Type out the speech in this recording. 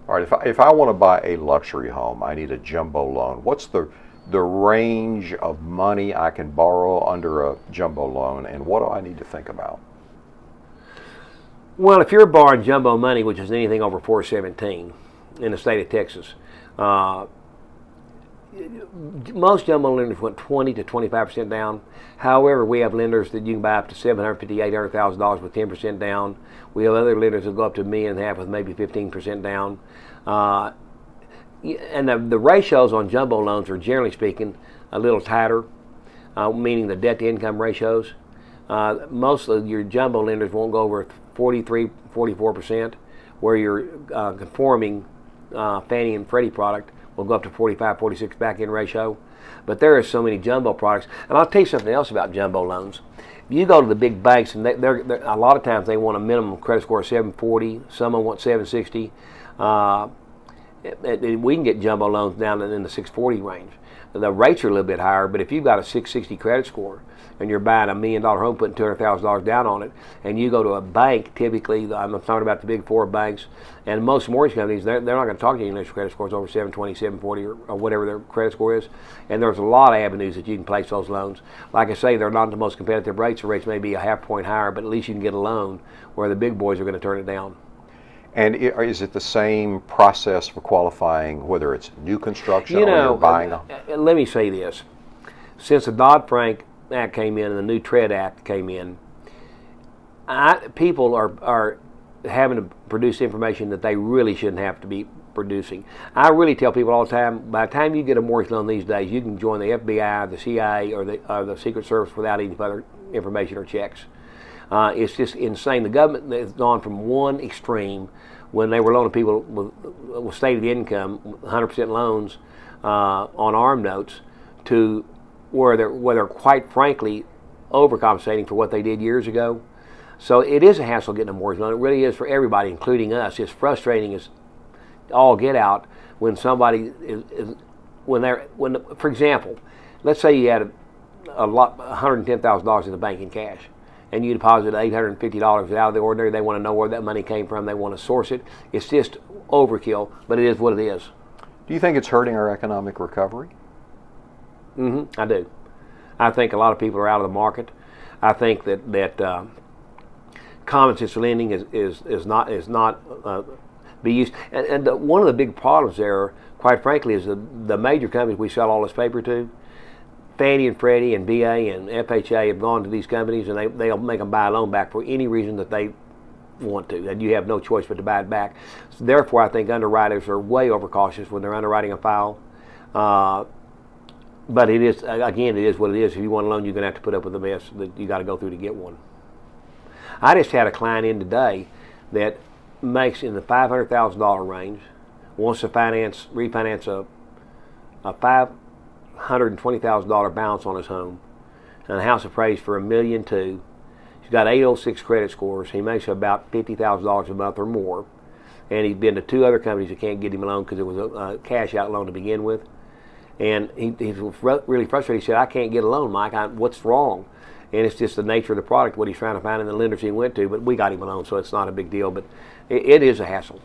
All right, if I want to buy a luxury home, I need a jumbo loan. What's the range of money I can borrow under a jumbo loan, and what do I need to think about? Well, if you're borrowing jumbo money, which is anything over 417 in the state of Texas, most jumbo lenders went 20 to 25% down. However, we have lenders that you can buy up to $750,000, $800,000 with 10% down. We have other lenders that go up to $1.5 million with maybe 15% down. And the ratios on jumbo loans are, generally speaking, a little tighter, meaning the debt-to-income ratios. Most of your jumbo lenders won't go over 43, 44%, where your conforming Fannie and Freddie product will go up to 45, 46 back-end ratio. But there are so many jumbo products. And I'll tell you something else about jumbo loans. If you go to the big banks, and they're a lot of times they want a minimum credit score of 740, some of them want 760. We can get jumbo loans down in the 640 range. The rates are a little bit higher, but if you've got a 660 credit score and you're buying $1 million home, putting $200,000 down on it, and you go to a bank, typically, I'm talking about the big four banks, and most mortgage companies, they're not going to talk to you unless your credit score is over 720, 740, or whatever their credit score is. And there's a lot of avenues that you can place those loans. Like I say, they're not the most competitive rates. The rates may be a half point higher, but at least you can get a loan where the big boys are going to turn it down. And is it the same process for qualifying, whether it's new construction or you're buying? Let me say this. Since the Dodd-Frank Act came in and the new Tread Act came in, people are having to produce information that they really shouldn't have to be producing. I really tell people all the time, by the time you get a mortgage loan these days, you can join the FBI, the CIA, or the Secret Service without any further information or checks. It's just insane. The government has gone from one extreme when they were loaning people with stated income, 100% loans on ARM notes, to where they're quite frankly overcompensating for what they did years ago. So it is a hassle getting a mortgage loan. It really is for everybody, including us. It's frustrating as all get out when somebody for example, let's say you had $110,000 in the bank in cash, and you deposit $850 out of the ordinary. They want to know where that money came from. They want to source it. It's just overkill, but it is what it is. Do you think it's hurting our economic recovery? I do. I think a lot of people are out of the market. I think that common sense lending is not be used. And one of the big problems there, quite frankly, is the major companies we sell all this paper to. Fannie and Freddie and VA and FHA have gone to these companies, and they'll make them buy a loan back for any reason that they want to, and you have no choice but to buy it back. So therefore, I think underwriters are way overcautious when they're underwriting a file. But it is, again, it is what it is. If you want a loan, you're going to have to put up with the mess that you got to go through to get one. I just had a client in today that makes in the $500,000 range, wants to refinance a $520,000 balance on his home, and a house appraised for $1.2 million. He's got 806 credit scores. He makes about $50,000 a month or more, and he's been to two other companies that can't get him a loan because it was a cash out loan to begin with. And he's really frustrated. He said, "I can't get a loan, Mike. What's wrong?" And it's just the nature of the product, what he's trying to find in the lenders he went to. But we got him a loan, so it's not a big deal. But it is a hassle.